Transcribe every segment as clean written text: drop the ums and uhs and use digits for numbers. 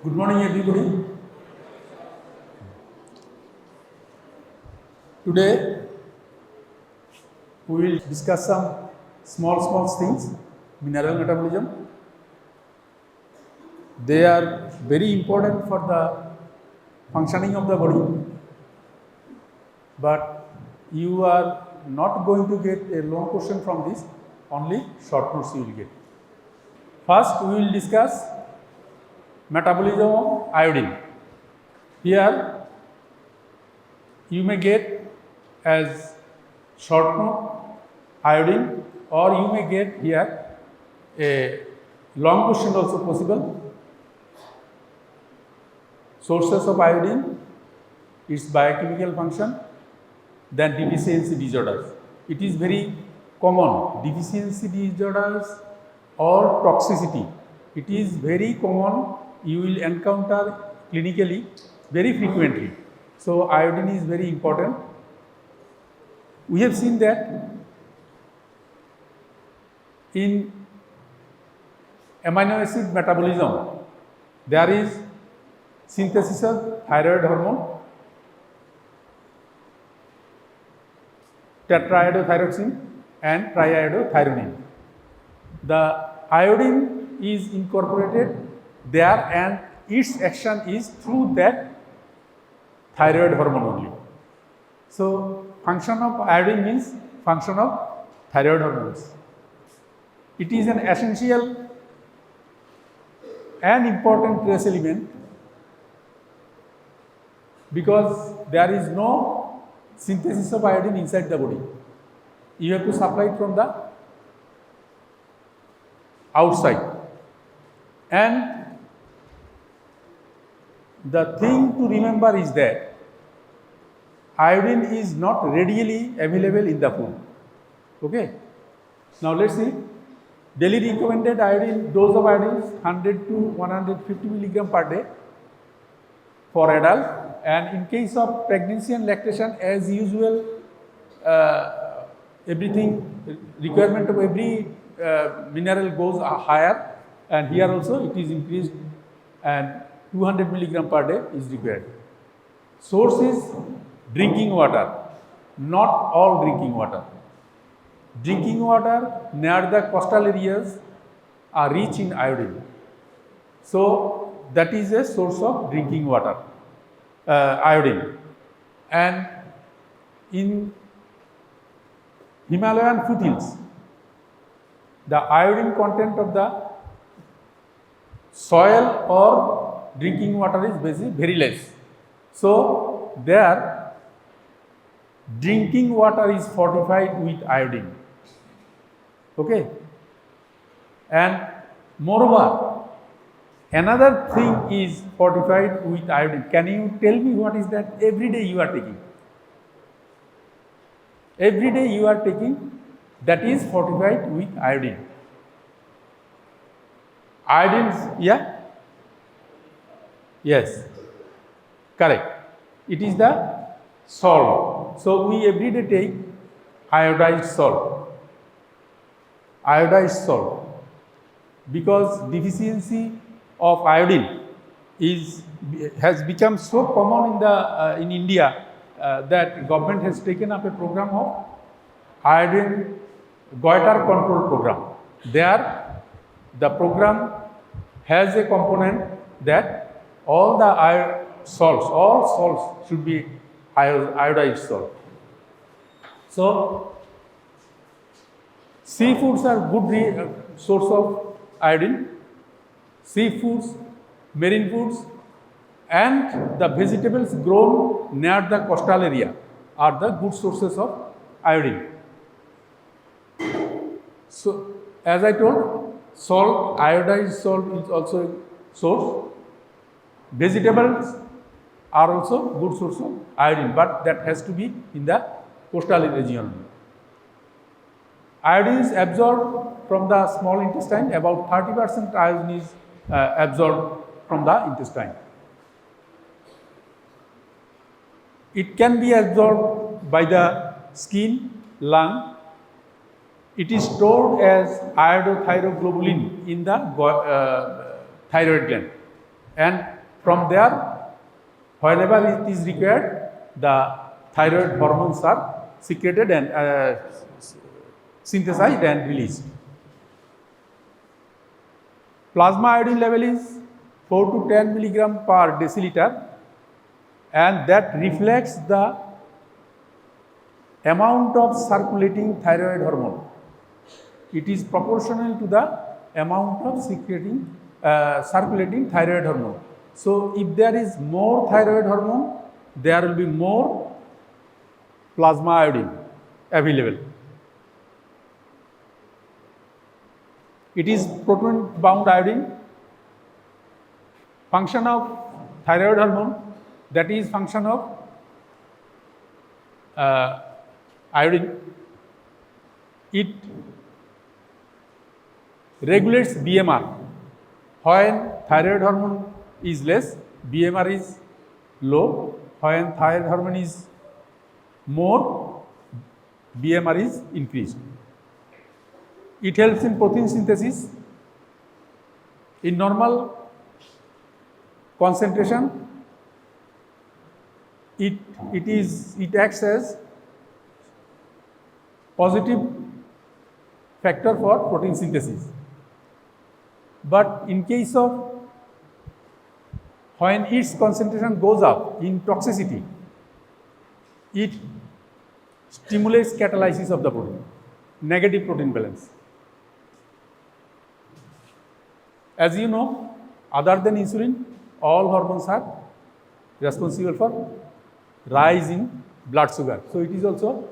Good morning, everybody. Today, we will discuss some small things, mineral metabolism. They are very important for the functioning of the body, but you are not going to get a long question from this, only short notes you will get. First, we will discuss metabolism of iodine. Here, you may get as short note iodine, or you may get here a long question also possible. Sources of iodine, its biochemical function, then deficiency disorders. It is very common, deficiency disorders or toxicity. It is very common, you will encounter clinically very frequently. So, iodine is very important. We have seen that in amino acid metabolism, there is synthesis of thyroid hormone, tetraiodothyroxine and triiodothyronine. The iodine is incorporated there and its action is through that thyroid hormone only. So, function of iodine means function of thyroid hormones. It is an essential and important trace element because there is no synthesis of iodine inside the body. You have to supply it from the outside. And the thing to remember is that iodine is not readily available in the food. Okay. Now let's see. Daily recommended iodine dose of iodine is 100 to 150 milligram per day for adult, and in case of pregnancy and lactation, as usual, requirement of every mineral goes higher, and here also it is increased, and 200 milligram per day is required. Source is drinking water, not all drinking water. Drinking water near the coastal areas are rich in iodine. So, that is a source of drinking water, iodine. And in Himalayan foothills, the iodine content of the soil or drinking water is basically very less. So, there drinking water is fortified with iodine. Okay. And moreover, another thing is fortified with iodine. Can you tell me what is that? Every day you are taking. Every day you are taking, that is fortified with iodine. Iodine, yeah? Yes, correct. It is the salt. So, we every day take iodized salt. Iodized salt, because deficiency of iodine has become so common in India that government has taken up a program of iodine Goiter control program. There, the program has a component that all salts should be iodized salt. So, seafoods are good source of iodine. Seafoods, marine foods, and the vegetables grown near the coastal area are the good sources of iodine. So, as I told, salt, iodized salt is also a source. Vegetables are also good source of iodine, but that has to be in the coastal region. Iodine is absorbed from the small intestine. About 30% iodine is absorbed from the intestine. It can be absorbed by the skin, lung. It is stored as iodothyroglobulin in the thyroid gland. And from there, whenever it is required, the thyroid hormones are secreted and synthesized and released. Plasma iodine level is 4 to 10 milligram per deciliter, and that reflects the amount of circulating thyroid hormone. It is proportional to the amount of circulating thyroid hormone. So, if there is more thyroid hormone, there will be more plasma iodine available. It is proton bound iodine. Function of thyroid hormone, that is function of iodine. It regulates BMR. When thyroid hormone is less, BMR is low. When thyroid hormone is more, BMR is increased. It helps in protein synthesis. In normal concentration, it acts as positive factor for protein synthesis. But in case of when its concentration goes up in toxicity, it stimulates catalysis of the protein, negative protein balance. As you know, other than insulin, all hormones are responsible for rise in blood sugar. So it is also,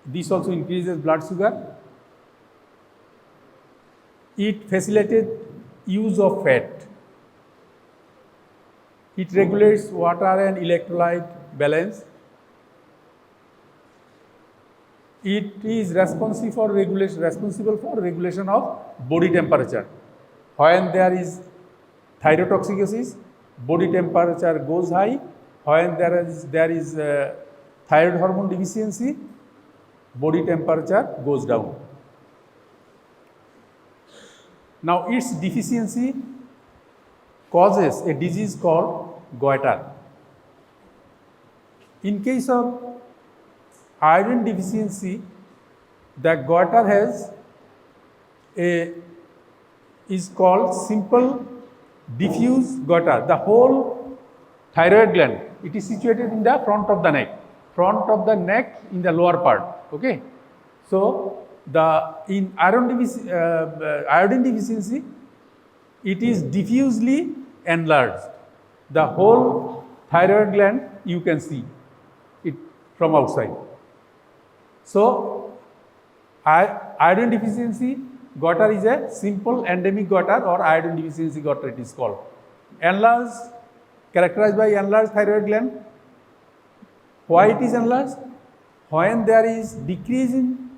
this also increases blood sugar. It facilitates use of fat. It regulates water and electrolyte balance. It is responsible for regulation of body temperature. When there is thyrotoxicosis, body temperature goes high. When there is thyroid hormone deficiency, body temperature goes down. Now, its deficiency causes a disease called goiter. In case of iodine deficiency, the goiter is called simple diffuse goiter. The whole thyroid gland, it is situated in the front of the neck in the lower part. Okay, so in iodine deficiency, it is diffusely enlarged. The whole thyroid gland you can see it from outside. So, iodine deficiency goiter is a simple endemic goiter or iodine deficiency goiter it is called. Enlarged, characterized by enlarged thyroid gland. Why it is enlarged? When there is decrease in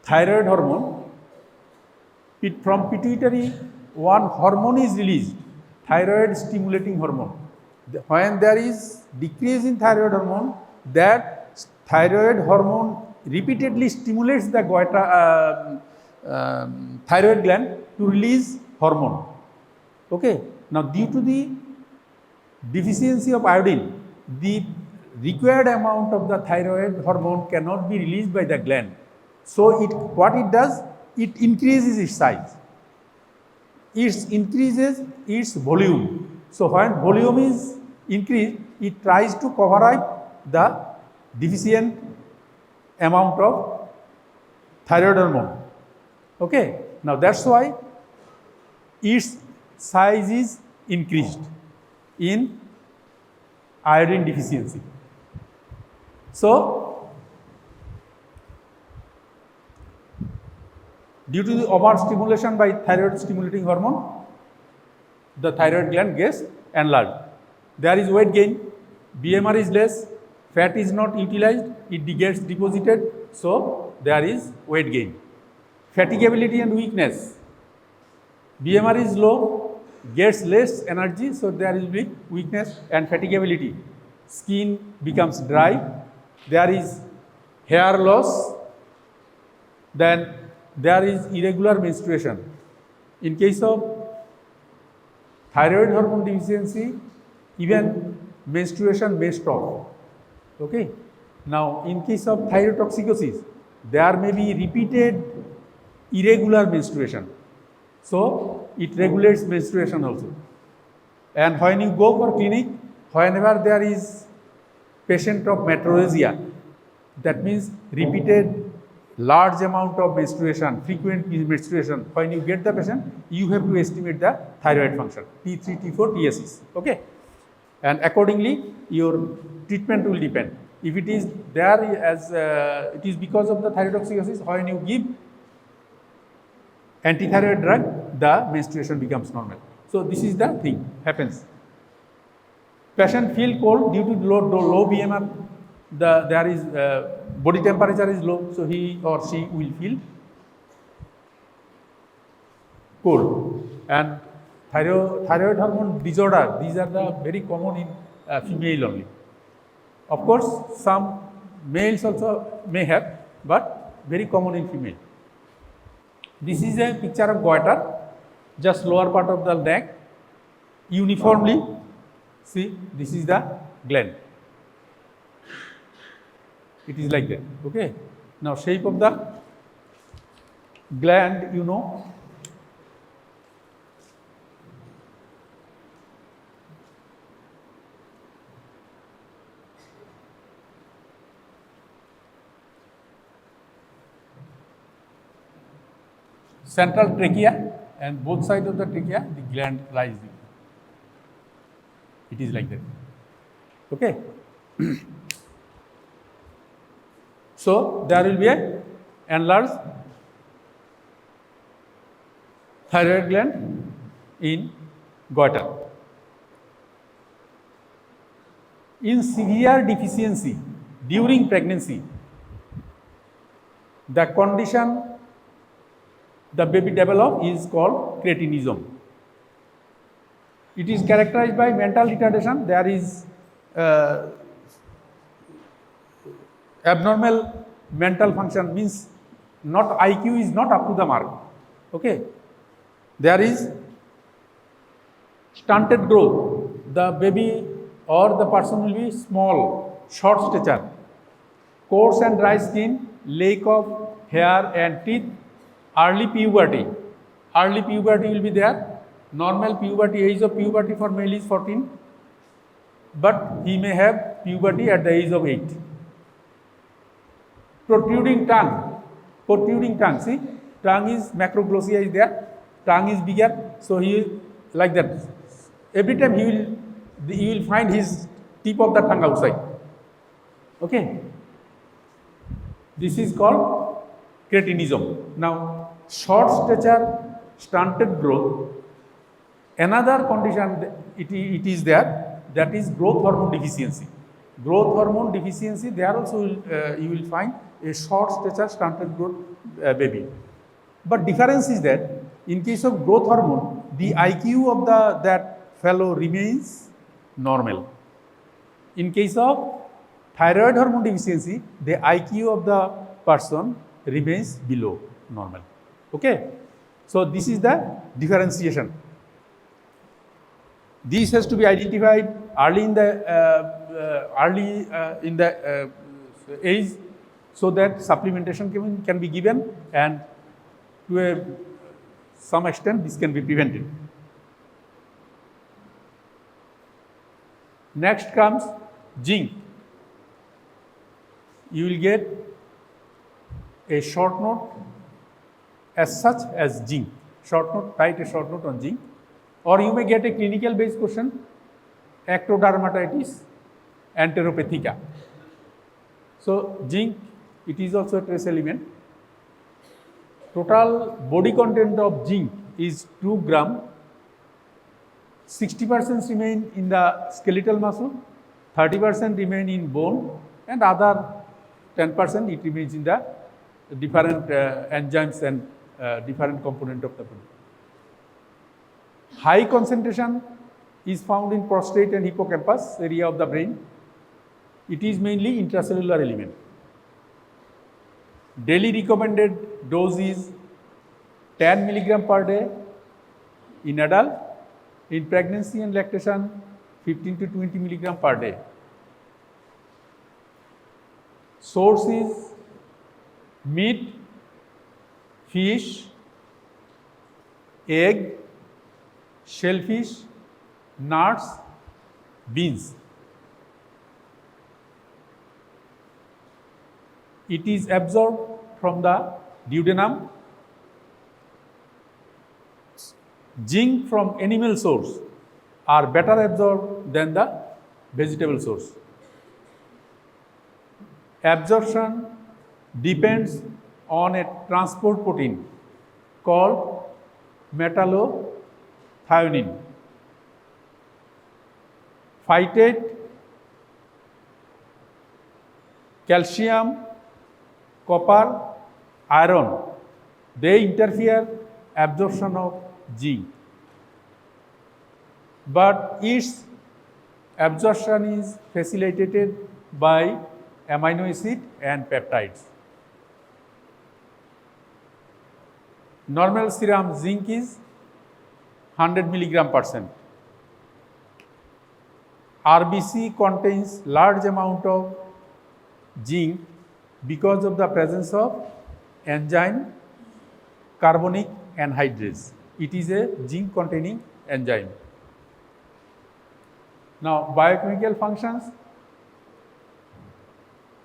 thyroid hormone, from pituitary one hormone is released, thyroid stimulating hormone. When there is decrease in thyroid hormone, that thyroid hormone repeatedly stimulates the goiter, thyroid gland to release hormone. Okay. Now, due to the deficiency of iodine, the required amount of the thyroid hormone cannot be released by the gland. So, what it does, it increases its size. It increases its volume. So, when volume is increased, it tries to cover up the deficient amount of thyroid hormone. Okay. Now, that's why its size is increased in iodine deficiency. So, due to the overstimulation by thyroid stimulating hormone, the thyroid gland gets enlarged. There is weight gain, BMR is less, fat is not utilized, it gets deposited, so there is weight gain. Fatigability and weakness, BMR is low, gets less energy, so there will be weakness and fatigability. Skin becomes dry, there is hair loss, then there is irregular menstruation. In case of thyroid hormone deficiency, even menstruation may stop. Okay. Now, in case of thyrotoxicosis, there may be repeated irregular menstruation. So, it regulates menstruation also. And when you go for clinic, whenever there is patient of metrorrhagia, that means repeated large amount of menstruation, frequent menstruation, when you get the patient, you have to estimate the thyroid function, T3, T4, TSS. Okay. And accordingly, your treatment will depend. If it is there as it is because of the thyrotoxicosis, when you give antithyroid drug, the menstruation becomes normal. So, this is the thing happens. Patient feel cold due to low BMR, there is body temperature is low, so he or she will feel cold. And thyroid hormone disorder, these are the very common in female only. Of course, some males also may have, but very common in female. This is a picture of goiter, just lower part of the neck, uniformly. See, this is the gland. It is like that. Okay. Now, shape of the gland, you know. Central trachea, and both sides of the trachea, the gland lies. It is like that. Okay. So, there will be a enlarged thyroid gland in goiter. In severe deficiency during pregnancy, the condition the baby develops is called cretinism. It is characterized by mental retardation. There is abnormal mental function, means not IQ is not up to the mark. Okay. There is stunted growth. The baby or the person will be small, short stature, coarse and dry skin, lack of hair and teeth, early puberty. Early puberty will be there. Normal puberty, age of puberty for male is 14, but he may have puberty at the age of 8. Protruding tongue, see, tongue is macroglossia is there, tongue is bigger, so he like that. Every time you will find his tip of the tongue outside. Okay. This is called cretinism. Now, short stature, stunted growth. Another condition it is there, that is growth hormone deficiency. Growth hormone deficiency, there also you will find a short stature, stunted growth baby. But difference is that in case of growth hormone, the IQ of that fellow remains normal. In case of thyroid hormone deficiency, the IQ of the person remains below normal. Okay. So, this is the differentiation. This has to be identified early in the age, so that supplementation can be given, and to some extent this can be prevented. Next comes zinc. You will get a short note as such as zinc. Short note, write a short note on zinc. Or you may get a clinical based question, Acrodermatitis, enteropathica. So, zinc, it is also a trace element. Total body content of zinc is 2 gram. 60% remain in the skeletal muscle, 30% remain in bone, and other 10% it remains in the different enzymes and different component of the body. High concentration is found in prostate and hippocampus area of the brain. It is mainly intracellular element. Daily recommended dose is 10 mg per day in adult In pregnancy and lactation, 15 to 20 milligram per day. Source is meat, fish, egg, shellfish, nuts, beans. It is absorbed from the duodenum. Zinc from animal source are better absorbed than the vegetable source. Absorption depends on a transport protein called metallothionein. Phytate, calcium, copper, iron, they interfere absorption of zinc. But its absorption is facilitated by amino acid and peptides. Normal serum zinc is 100 mg%. RBC contains large amount of zinc because of the presence of enzyme carbonic anhydrase. It is a zinc containing enzyme. Now, biochemical functions.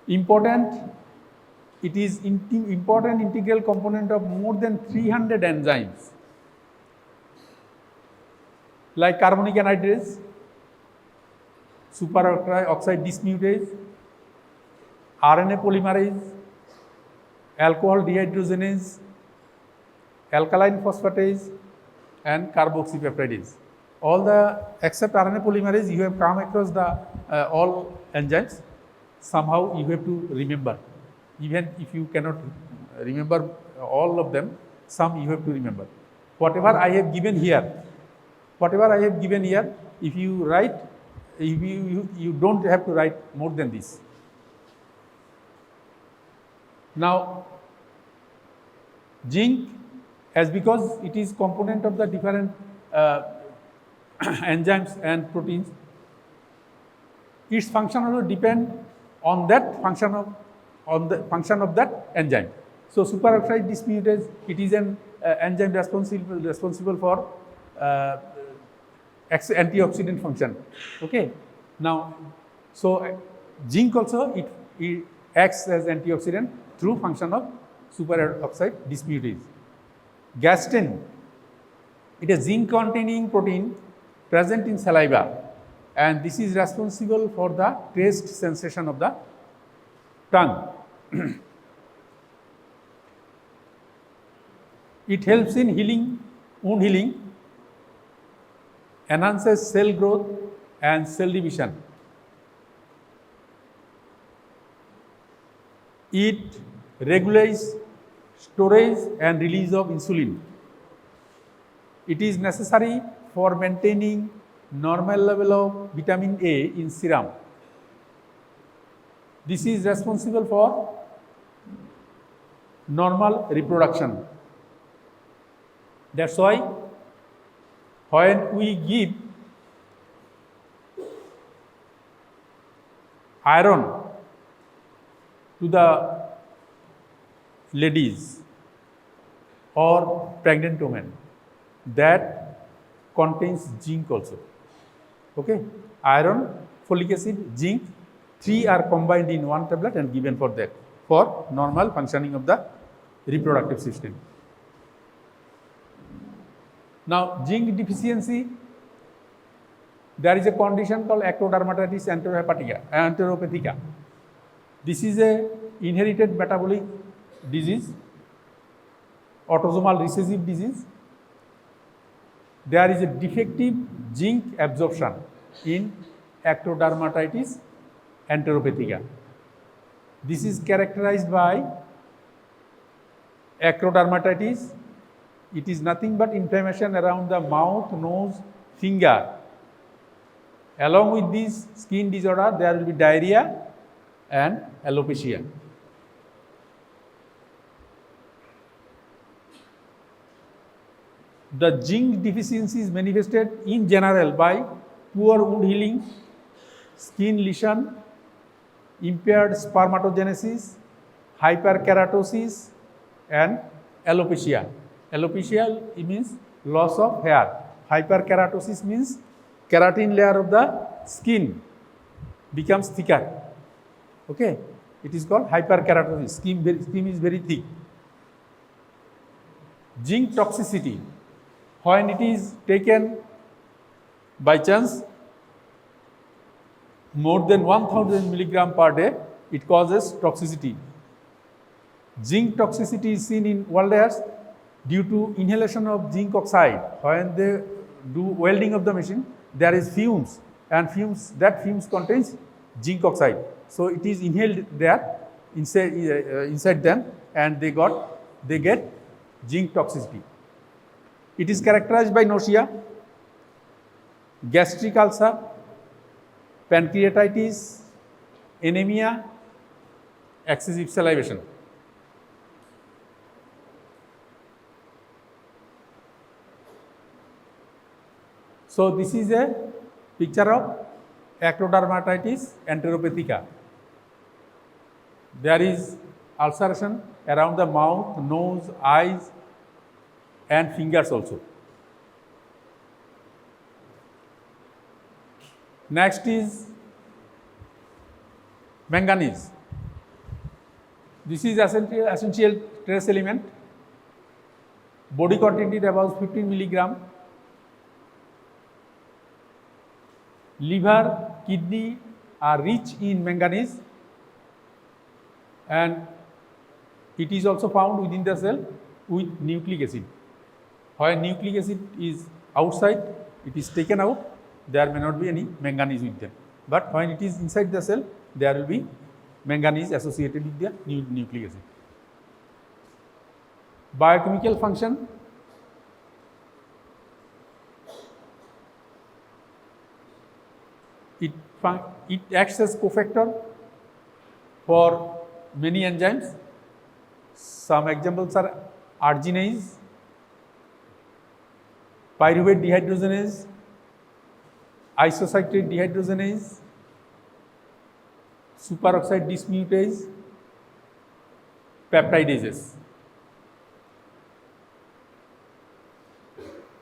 Important, it is important integral component of more than 300 enzymes like carbonic anhydrase, superoxide dismutase, RNA polymerase, alcohol dehydrogenase, alkaline phosphatase, and carboxypeptidase. All the except RNA polymerase, you have come across the all enzymes. Somehow you have to remember. Even if you cannot remember all of them, some you have to remember. Whatever I have given here, if you write, if you don't have to write more than this. Now, zinc, as because it is component of the different enzymes and proteins, its function also depend on that function of that enzyme. So, superoxide dismutase, it is an enzyme responsible for antioxidant function. Okay. Now, so zinc also it acts as antioxidant through function of superoxide dismutase. Gastrin, it is zinc containing protein present in saliva, and this is responsible for the taste sensation of the tongue. It helps in healing, wound healing, enhances cell growth and cell division. It regulates storage and release of insulin. It is necessary for maintaining normal level of vitamin A in serum. This is responsible for normal reproduction. That's why when we give iron to the ladies or pregnant women, that contains zinc also. Okay, iron, folic acid, zinc, 3 are combined in one tablet and given for that, for normal functioning of the reproductive system. Now, zinc deficiency, there is a condition called Acrodermatitis enteropathica. This is a inherited metabolic disease, autosomal recessive disease. There is a defective zinc absorption in Acrodermatitis enteropathica. This is characterized by acrodermatitis. It is nothing but inflammation around the mouth, nose, finger. Along with this skin disorder, there will be diarrhea and alopecia. The zinc deficiency is manifested in general by poor wound healing, skin lesion, impaired spermatogenesis, hyperkeratosis, and alopecia. Alopecia means loss of hair. Hyperkeratosis means keratin layer of the skin becomes thicker. Okay, it is called hyperkeratosis. Skin is very thick. Zinc toxicity, when it is taken by chance more than 1000 milligram per day, it causes toxicity. Zinc toxicity is seen in welders due to inhalation of zinc oxide. When they do welding of the machine, there is fumes, and that fumes contains zinc oxide. So it is inhaled there inside them, and they get zinc toxicity. It is characterized by nausea, gastric ulcer, pancreatitis, anemia, excessive salivation. So this is a picture of Acrodermatitis enteropathica. There is ulceration around the mouth, nose, eyes, and fingers also. Next is manganese. This is essential trace element. Body content is about 15 milligram. Liver, kidney are rich in manganese, and it is also found within the cell with nucleic acid. When nucleic acid is outside, it is taken out, there may not be any manganese with them. But when it is inside the cell, there will be manganese associated with the nucleic acid. Biochemical function. It acts as cofactor for many enzymes. Some examples are arginase, pyruvate dehydrogenase, isocitrate dehydrogenase, superoxide dismutase, peptidases.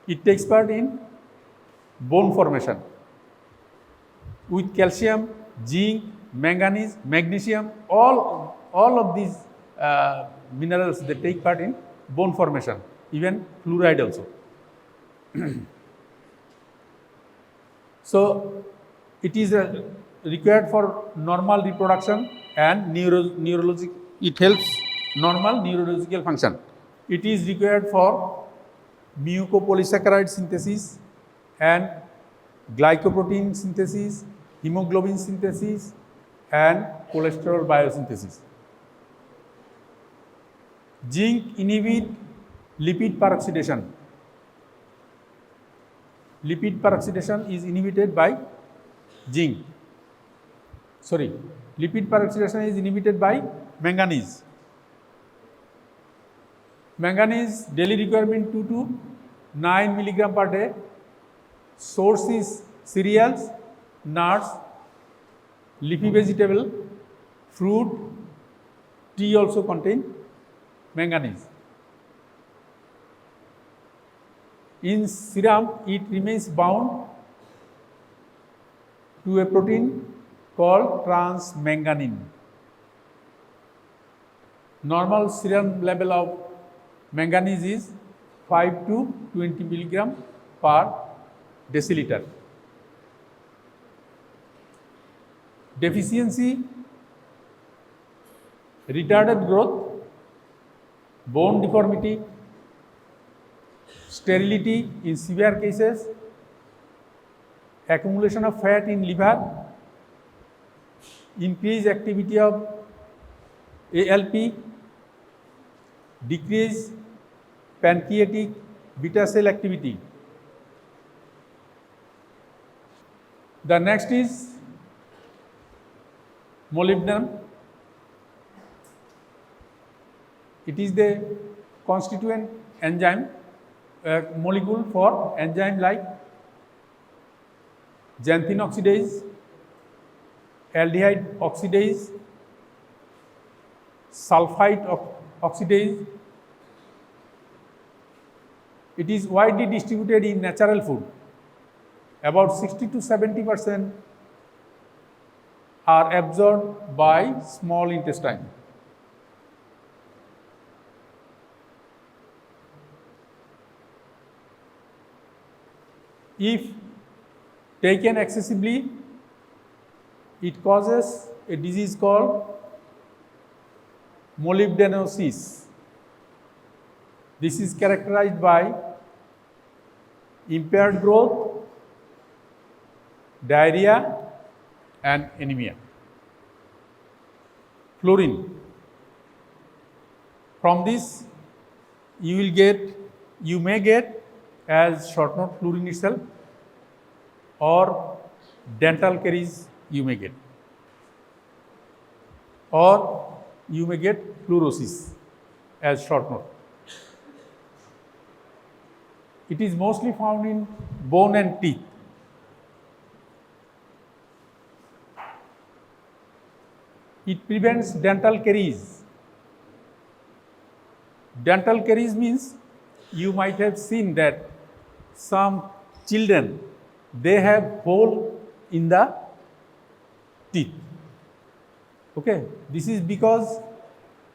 It takes part in bone formation. With calcium, zinc, manganese, magnesium, all of these minerals, they take part in bone formation, even fluoride also. So it is required for normal reproduction and neurologic. It helps normal neurological function. It is required for mucopolysaccharide synthesis and glycoprotein synthesis, hemoglobin synthesis, and cholesterol biosynthesis. Zinc inhibits lipid peroxidation. Lipid peroxidation is inhibited by zinc. Lipid peroxidation is inhibited by manganese. Manganese daily requirement 2 to 9 milligram per day. Source is cereals, nuts, leafy vegetable, fruit, tea also contain manganese. In serum, it remains bound to a protein called transmanganin. Normal serum level of manganese is 5 to 20 milligram per deciliter. Deficiency, retarded growth, bone deformity, sterility in severe cases, accumulation of fat in liver, increased activity of ALP, decreased pancreatic beta cell activity. The next is molybdenum. It is the constituent enzyme molecule for enzyme like xanthine oxidase, aldehyde oxidase, sulfite oxidase. It is widely distributed in natural food. About 60 to 70% are absorbed by small intestine. If taken excessively, it causes a disease called Molybdenosis. This is characterized by impaired growth, diarrhea, and anemia. Fluorine. From this, you may get as short note fluorine itself, or dental caries you may get, or you may get fluorosis as short note. It is mostly found in bone and teeth. It prevents dental caries. Dental caries means you might have seen that some children, they have hole in the teeth. Okay, this is because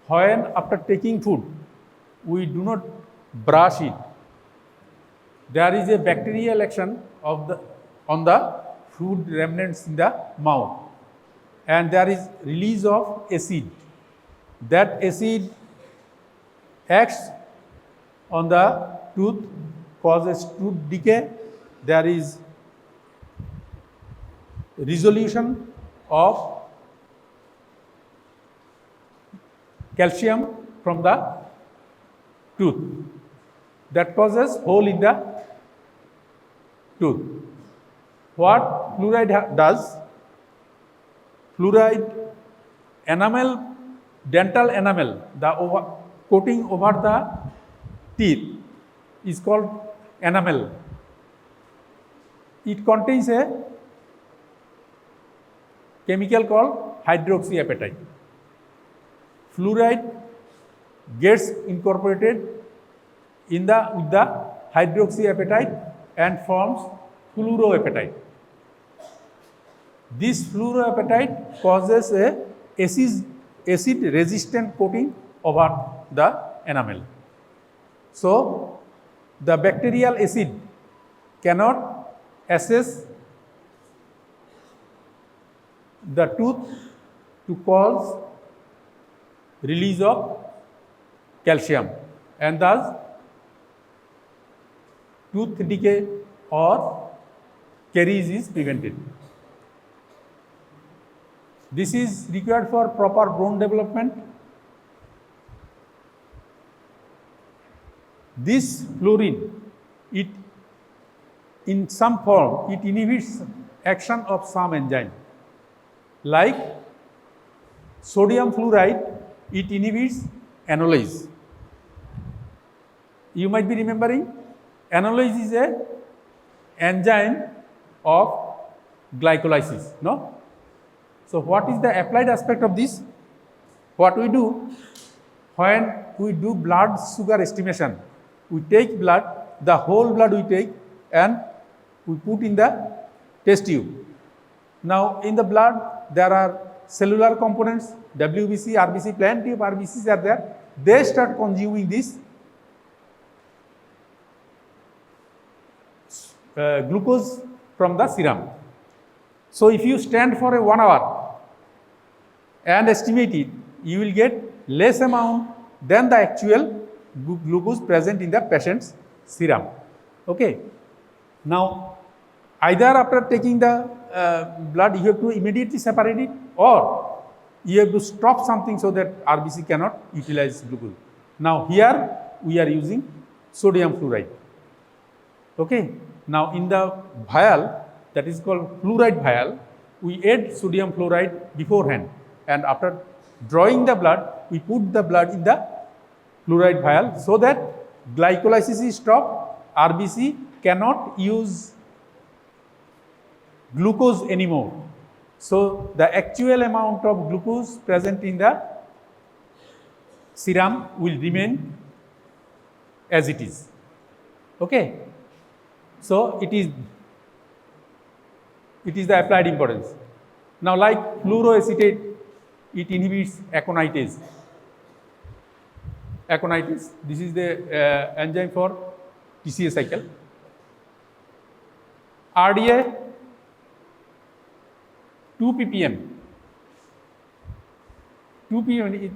when after taking food, we do not brush it. There is a bacterial action on the food remnants in the mouth, and there is release of acid. That acid acts on the tooth, causes tooth decay. There is resolution of calcium from the tooth that causes hole in the tooth. What fluoride does? Fluoride enamel, dental enamel, the coating over the teeth is called enamel. It contains a chemical called hydroxyapatite. Fluoride gets incorporated with the hydroxyapatite and forms fluoroapatite. This fluoroapatite causes a acid resistant coating over the enamel. So the bacterial acid cannot access the tooth to cause release of calcium, and thus tooth decay or caries is prevented. This is required for proper bone development. This fluorine, it in some form, it inhibits action of some enzyme. Like sodium fluoride, it inhibits analysis. You might be remembering, analysis is a enzyme of glycolysis, no? So what is the applied aspect of this? What we do, when we do blood sugar estimation, we take blood, the whole blood we take and we put in the test tube. Now in the blood there are cellular components, WBC, RBC, plenty of RBCs are there. They start consuming this glucose from the serum. So if you stand for 1 hour and estimate it, you will get less amount than the actual glucose present in the patient's serum. Okay. Now either after taking the blood, you have to immediately separate it, or you have to stop something so that RBC cannot utilize glucose. Now here we are using sodium fluoride. Okay. Now in the vial, that is called fluoride vial, we add sodium fluoride beforehand, and after drawing the blood, we put the blood in the fluoride vial so that glycolysis is stopped RBC cannot use glucose anymore. So, the actual amount of glucose present in the serum will remain as it is. Okay. So, it is the applied importance. Now, like fluoroacetate, it inhibits aconitis. Aconitis, this is the enzyme for TCA cycle. RDA 2 ppm. 2 ppm,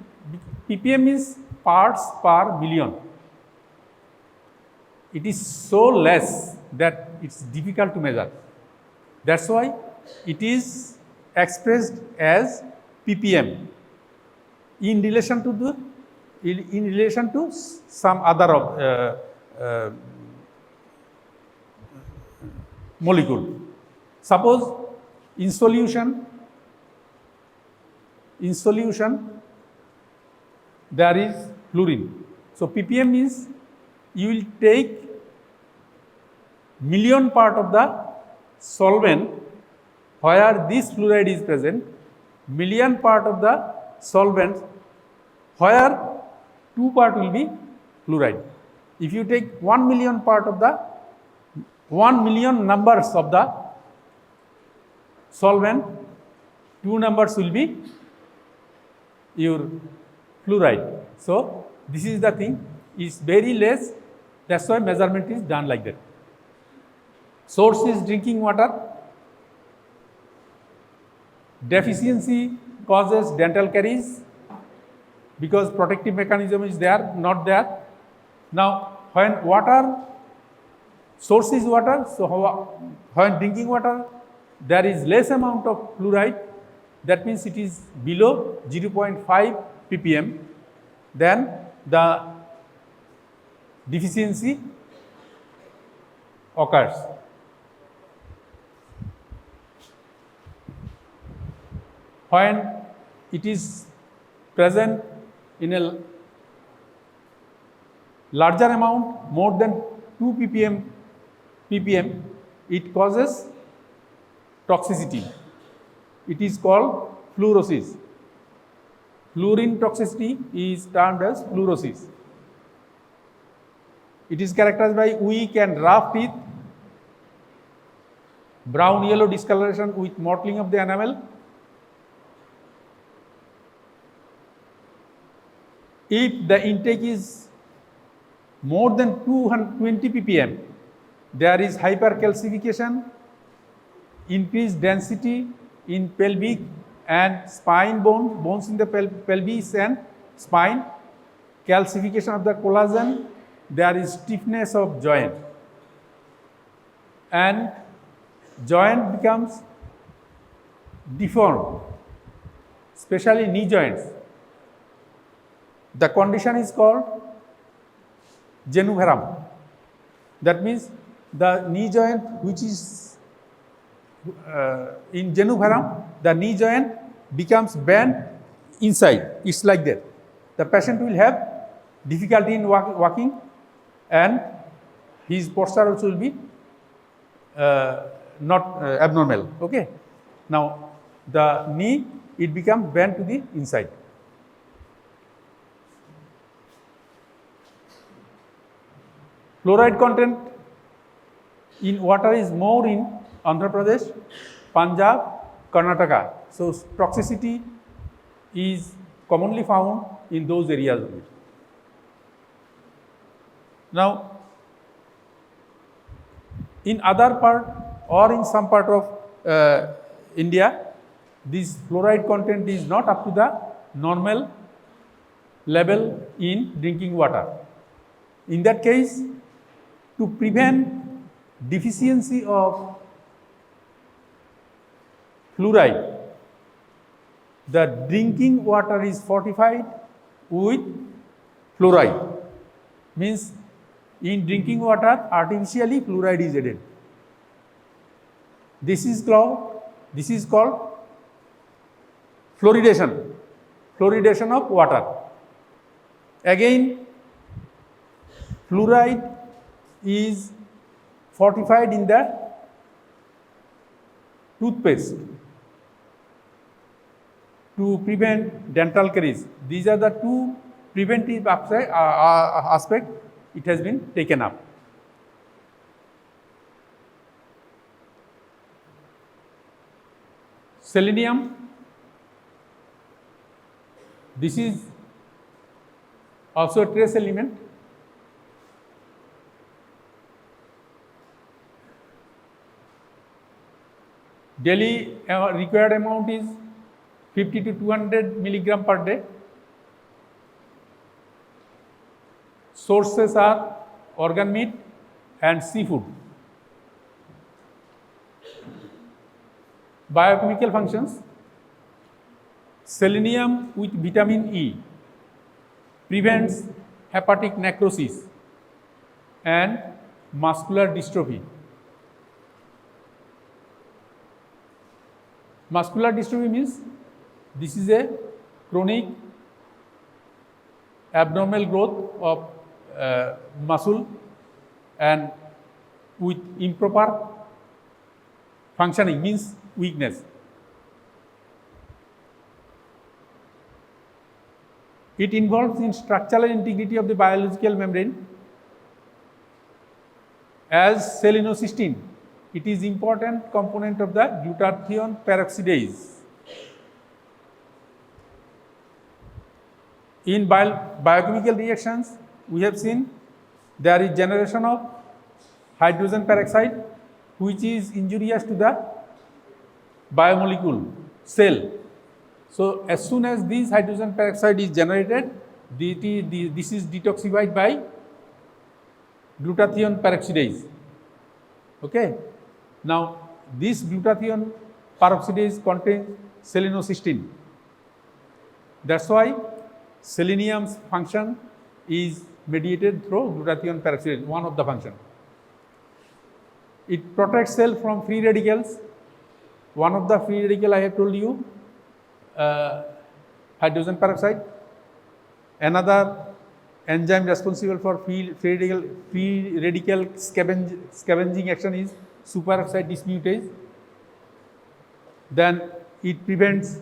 ppm is parts per million. It is so less that it is difficult to measure. That is why it is expressed as ppm in relation to some other molecule. Suppose in solution there is fluorine. So, ppm means you will take million part of the solvent where this fluoride is present, million part of the solvent where 2 part will be fluoride. If you take 1 million part of the 1 million numbers of the solvent, 2 numbers will be your fluoride. So, this is the thing, is very less, that is why measurement is done like that. Source is drinking water. Deficiency causes dental caries because protective mechanism is there, not there. Now, when water, source is water, so when drinking water, there is less amount of fluoride, that means it is below 0.5 ppm, then the deficiency occurs. When it is present in a larger amount, more than 2 ppm, it causes toxicity. It is called fluorosis. Fluorine toxicity is termed as fluorosis. It is characterized by weak and rough teeth, brown yellow discoloration with mottling of the enamel. If the intake is more than 220 ppm, there is hypercalcification, increased density in pelvic and spine bones in the pelvis and spine, calcification of the collagen, there is stiffness of joint, and joint becomes deformed, especially knee joints. The condition is called genuvarum. That means the knee joint which is in genuvarum, the knee joint becomes bent inside. It is like that. The patient will have difficulty in walking and his posture also will be not abnormal. Okay. Now, the knee, it becomes bent to the inside. Fluoride content in water is more in Andhra Pradesh, Punjab, Karnataka. So, toxicity is commonly found in those areas. Now, in other part or in some part of India, this fluoride content is not up to the normal level in drinking water. In that case, to prevent deficiency of fluoride, the drinking water is fortified with fluoride. Means in drinking water, artificially fluoride is added. This is called fluoridation, fluoridation of water. Again, fluoride is fortified in the toothpaste to prevent dental caries. These are the two preventive aspects it has been taken up. Selenium, this is also a trace element. Daily required amount is 50 to 200 milligram per day. Sources are organ meat and seafood. Biochemical functions. Selenium with vitamin E prevents hepatic necrosis and muscular dystrophy. Muscular dystrophy means this is a chronic abnormal growth of muscle and with improper functioning, means weakness. It involves in structural integrity of the biological membrane. As selenocysteine, it is important component of the glutathione peroxidase. In biochemical reactions, we have seen there is generation of hydrogen peroxide, which is injurious to the biomolecule cell. So, as soon as this hydrogen peroxide is generated, this is detoxified by glutathione peroxidase. Okay. Now, this glutathione peroxidase contains selenocysteine. That's why selenium's function is mediated through glutathione peroxidase, one of the functions. It protects cell from free radicals. One of the free radical I have told you, hydrogen peroxide. Another enzyme responsible for free radical scavenging action is superoxide dismutase. Then it prevents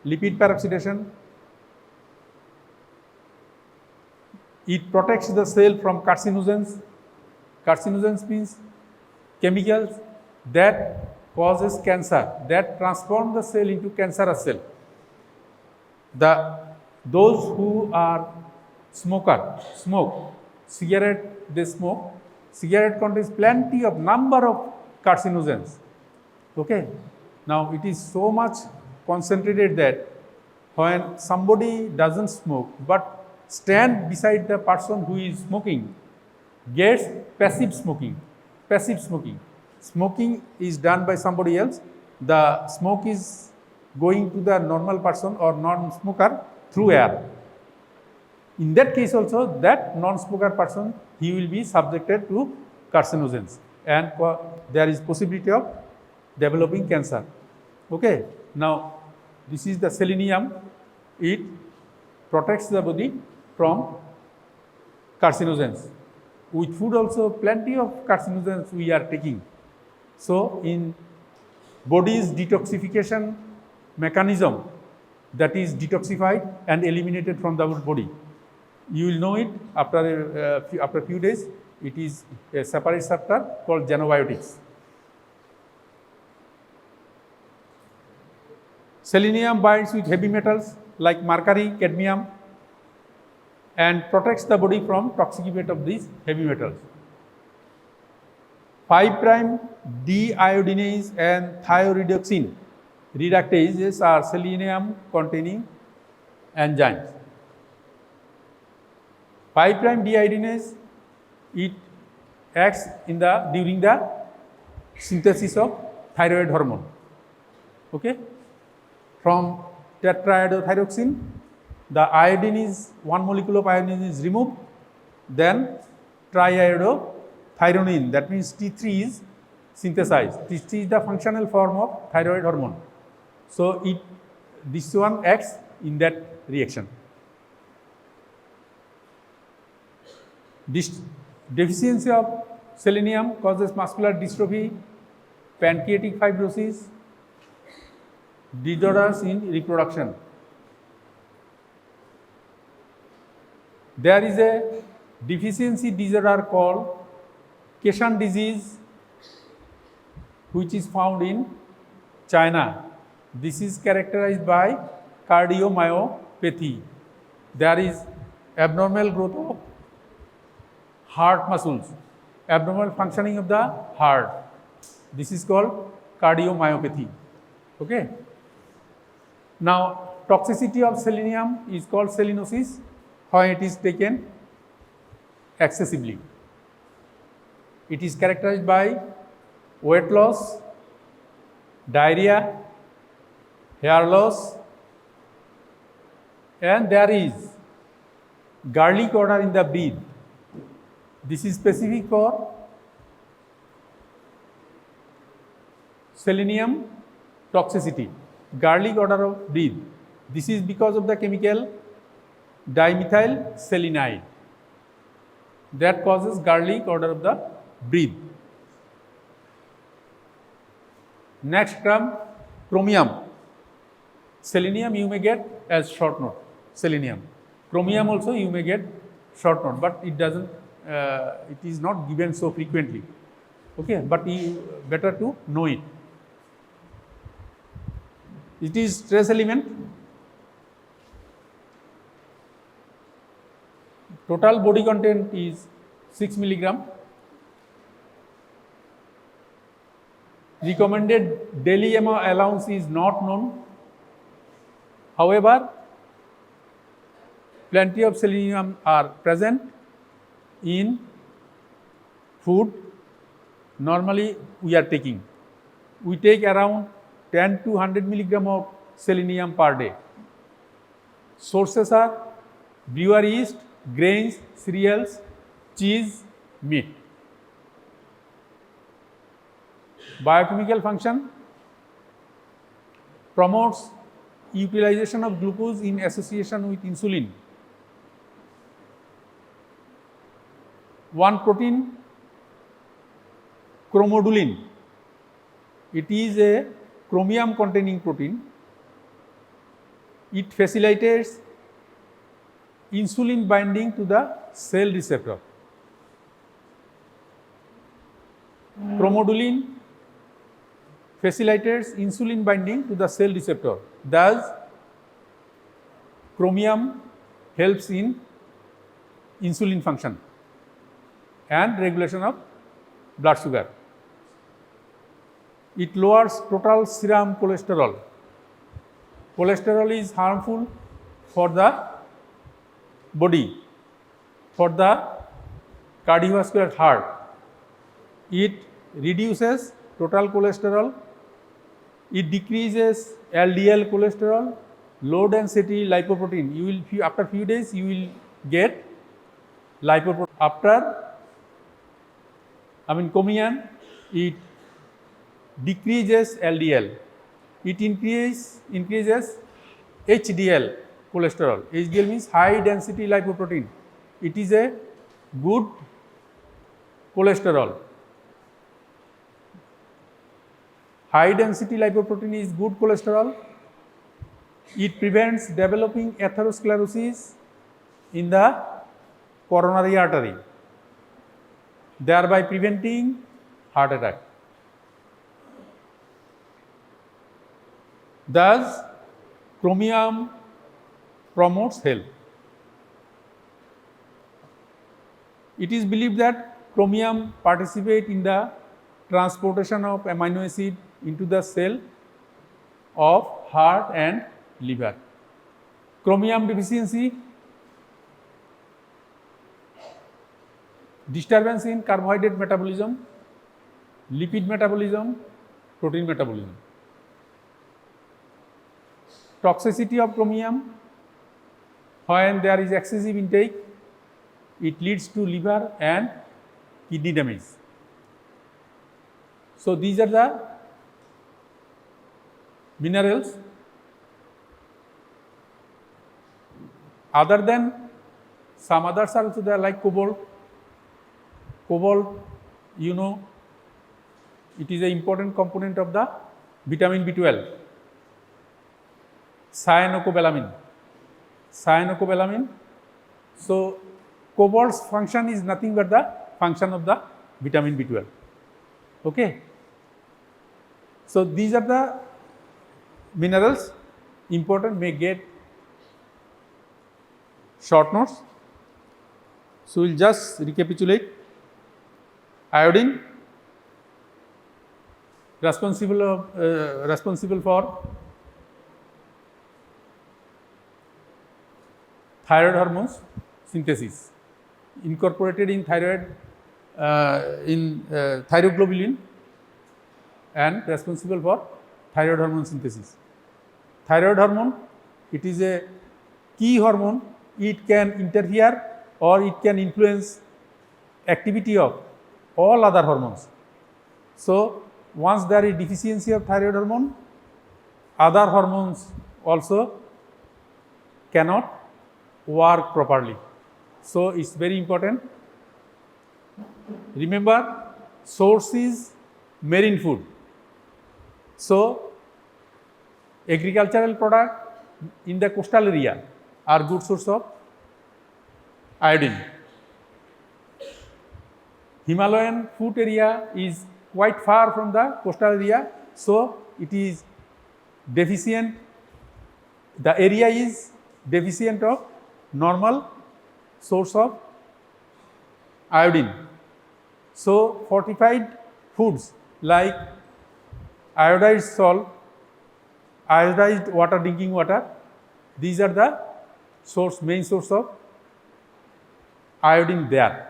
lipid peroxidation. It protects the cell from carcinogens. Carcinogens means chemicals that causes cancer, that transform the cell into cancerous cell. Those who are smoke cigarette, they smoke. Cigarette contains plenty of number of carcinogens. Okay. Now it is so much concentrated that when somebody doesn't smoke but stand beside the person who is smoking, gets passive smoking. Passive smoking. Smoking is done by somebody else. The smoke is going to the normal person or non-smoker through air. In that case also, that non-smoker person, he will be subjected to carcinogens and there is possibility of developing cancer. Okay. Now, this is the selenium. It protects the body from carcinogens. With food also, plenty of carcinogens we are taking. So, in body's detoxification mechanism, that is detoxified and eliminated from the body. You will know it after a few days. It is a separate chapter called xenobiotics. Selenium binds with heavy metals like mercury, cadmium, and protects the body from toxic effect of these heavy metals. 5' deiodinase and thioredoxin reductases are selenium containing enzymes. 5' deiodinase, it acts during the synthesis of thyroid hormone. Okay? From tetraiodothyroxine, the iodine is, one molecule of iodine is removed, then triiodothyronine, that means T3 is synthesized. T3 is the functional form of thyroid hormone. So, this one acts in that reaction. This deficiency of Selenium causes muscular dystrophy, pancreatic fibrosis, disorders in reproduction. There is a deficiency disorder called Keshan disease, which is found in China. This is characterized by cardiomyopathy. There is abnormal growth of heart muscles, abnormal functioning of the heart. This is called cardiomyopathy. Okay. Now, toxicity of selenium is called selenosis when it is taken excessively. It is characterized by weight loss, diarrhea, hair loss, and there is garlic odor in the breath. This is specific for selenium toxicity, garlic odor of breath. This is because of the chemical dimethyl selenide that causes garlic odor of the breath. Next term, chromium. Selenium you may get as short note, selenium. Chromium also you may get short note, but it doesn't, it is not given so frequently. Okay, but better to know it. It is trace element. Total body content is 6 milligram. Recommended daily allowance is not known. However, plenty of selenium are present in food. Normally we are taking. We take around 10 to 100 milligram of selenium per day. Sources are brewer yeast, grains, cereals, cheese, meat. Biochemical function promotes utilization of glucose in association with insulin. One protein, chromodulin. It is a chromium containing protein. It facilitates insulin binding to the cell receptor. Chromodulin facilitates insulin binding to the cell receptor. Thus, chromium helps in insulin function and regulation of blood sugar. It lowers total serum cholesterol. Cholesterol is harmful for the body, for the cardiovascular heart. It reduces total cholesterol. It decreases LDL cholesterol, low density lipoprotein. You will, after few days, you will get lipoprotein. After, chromium, it decreases LDL. It increases HDL cholesterol. HDL means high density lipoprotein. It is a good cholesterol. High density lipoprotein is good cholesterol. It prevents developing atherosclerosis in the coronary artery, thereby preventing heart attack. Thus, chromium promotes health. It is believed that chromium participates in the transportation of amino acid into the cell of heart and liver. Chromium deficiency, disturbance in carbohydrate metabolism, lipid metabolism, protein metabolism. Toxicity of chromium, when there is excessive intake, it leads to liver and kidney damage. So these are the minerals. Other than some others are also there, like cobalt. Cobalt you know, it is an important component of the vitamin B12, cyanocobalamin. Cyanocobalamin. So, cobalt's function is nothing but the function of the vitamin B12. Okay. So, these are the minerals important, may get short notes. So, we will just recapitulate. Iodine responsible for thyroid hormones synthesis, incorporated in thyroid thyroglobulin, and responsible for thyroid hormone synthesis. Thyroid hormone, it is a key hormone. It can interfere or it can influence activity of all other hormones. So, once there is deficiency of thyroid hormone, other hormones also cannot work properly. So, it is very important. Remember, source is marine food. So, agricultural product in the coastal area are good source of iodine. Himalayan food area is quite far from the coastal area, so it is deficient. The area is deficient of normal source of iodine. So, fortified foods like iodized salt, iodized water, drinking water, these are the main source of iodine there.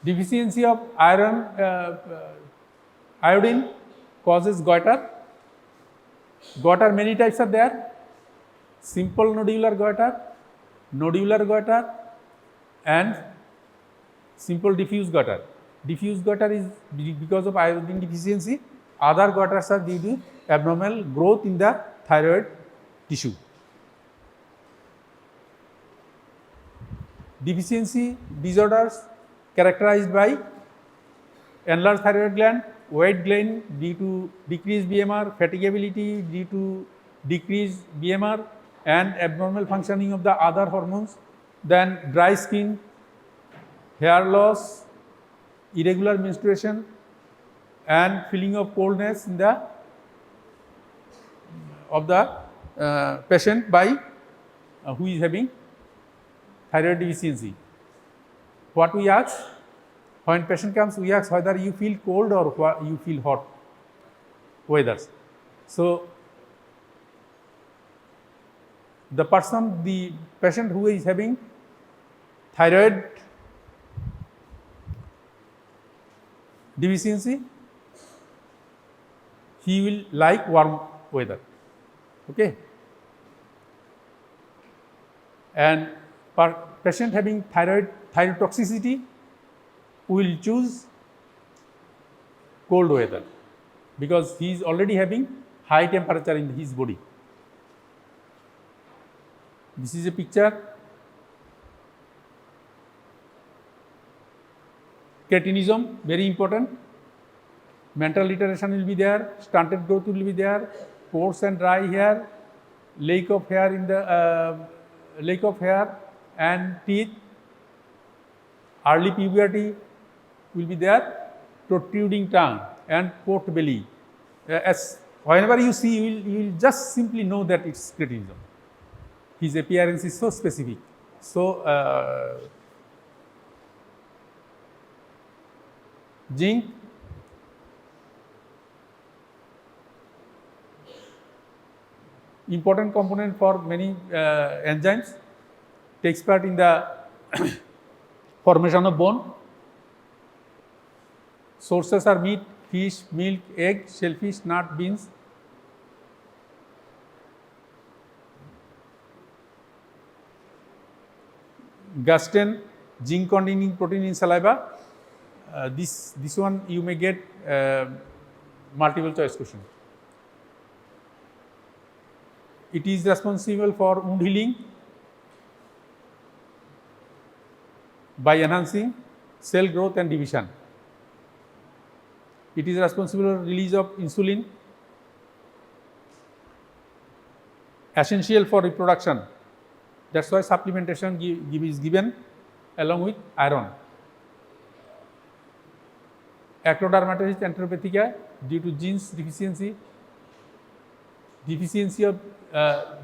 Deficiency of iodine causes goiter. Goiter, many types are there: simple nodular goiter, and simple diffuse goiter. Diffuse goiter is because of iodine deficiency. Other goiters are due to abnormal growth in the thyroid tissue. Deficiency disorders characterized by enlarged thyroid gland, weight gain due to decreased BMR, fatigability due to decreased BMR, and abnormal functioning of the other hormones. Then dry skin, hair loss, irregular menstruation, and feeling of coldness in the patient by who is having thyroid deficiency. What we ask when patient comes, we ask whether you feel cold or you feel hot weathers. So, the patient who is having thyroid deficiency, he will like warm weather. Okay. And patient having thyroid toxicity will choose cold weather because he is already having high temperature in his body. This is a picture. Cretinism, very important. Mental retardation will be there, stunted growth will be there, coarse and dry hair, lack of hair and teeth, early puberty will be there, protruding tongue and port belly. As whenever you see, you will just simply know that it's cretinism. His appearance is so specific. So, zinc, important component for many enzymes, takes part in the formation of bone. Sources are meat, fish, milk, egg, shellfish, nut, beans. Gustin, zinc containing protein in saliva. This one you may get multiple choice question. It is responsible for wound healing. by enhancing cell growth and division. It is responsible for release of insulin, essential for reproduction. That's why supplementation is given along with iron. Acrodermatitis enteropathica due to genes deficiency. Deficiency of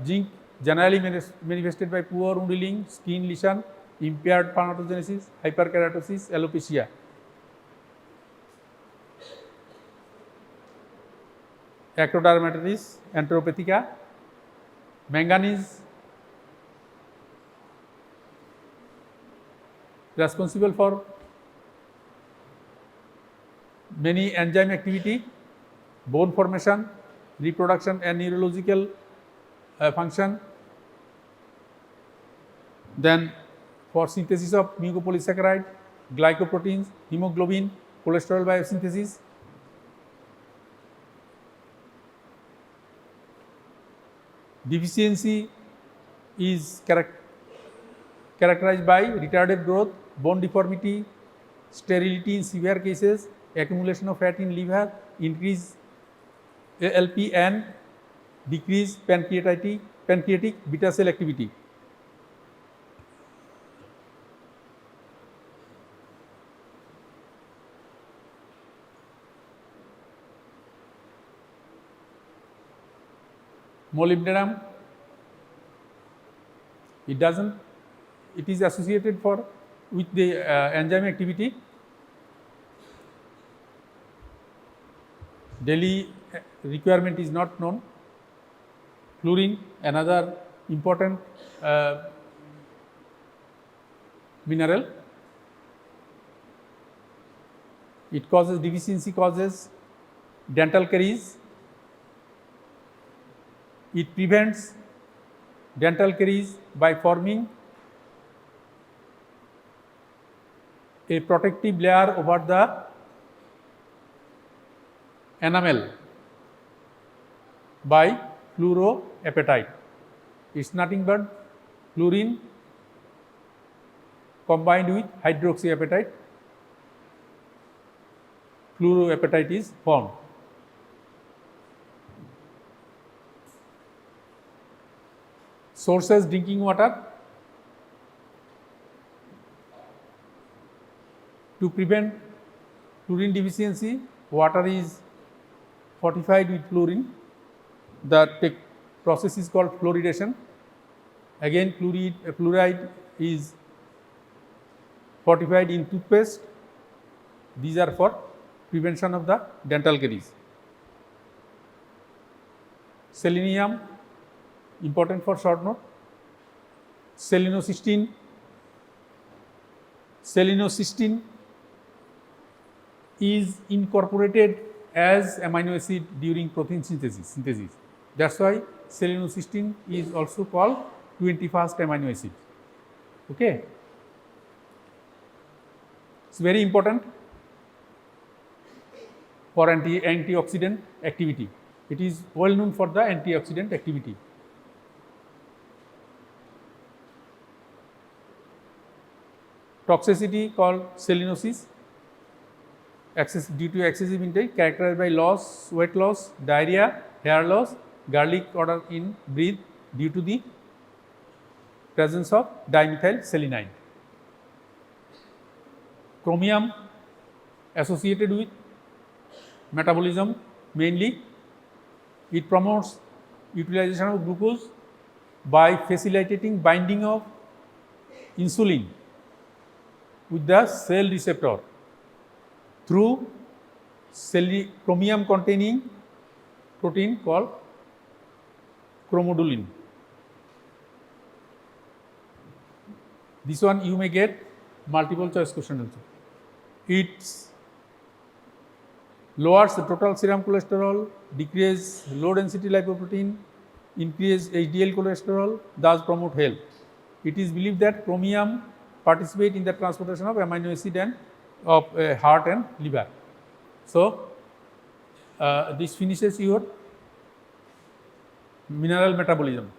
zinc generally manifested by poor wound healing, skin lesion, impaired spermatogenesis, hyperkeratosis, alopecia. Acrodermatitis enteropathica. Manganese responsible for many enzyme activity, bone formation, reproduction and neurological function. Then for synthesis of mucopolysaccharide, glycoproteins, hemoglobin, cholesterol biosynthesis. Deficiency is characterized by retarded growth, bone deformity, sterility in severe cases, accumulation of fat in liver, increased ALP and decreased pancreatic beta cell activity. Molybdenum, it is associated with the enzyme activity. Daily requirement is not known. Fluorine, another important mineral. It causes deficiency, causes dental caries. It prevents dental caries by forming a protective layer over the enamel by fluoroapatite. It's nothing but fluorine combined with hydroxyapatite. Fluoroapatite is formed. Sources: drinking water. To prevent fluorine deficiency, water is fortified with fluorine. The process is called fluoridation. Again, fluoride is fortified in toothpaste. These are for prevention of the dental caries. Selenium, important for short note. Selenocysteine. Selenocysteine is incorporated as amino acid during protein synthesis. That's why selenocysteine is also called 21st amino acid. Okay. It's very important for antioxidant activity. It is well known for the antioxidant activity. Toxicity called selenosis, due to excessive intake, characterized by weight loss, diarrhea, hair loss, garlic odor in breath due to the presence of dimethylselenide. Chromium, associated with metabolism mainly. It promotes utilization of glucose by facilitating binding of insulin with the cell receptor through chromium containing protein called chromodulin. This one you may get multiple choice question also. It lowers the total serum cholesterol, decreases low density lipoprotein, increases HDL cholesterol, thus promote health. It is believed that chromium participate in the transportation of amino acid and of heart and liver. So, this finishes your mineral metabolism.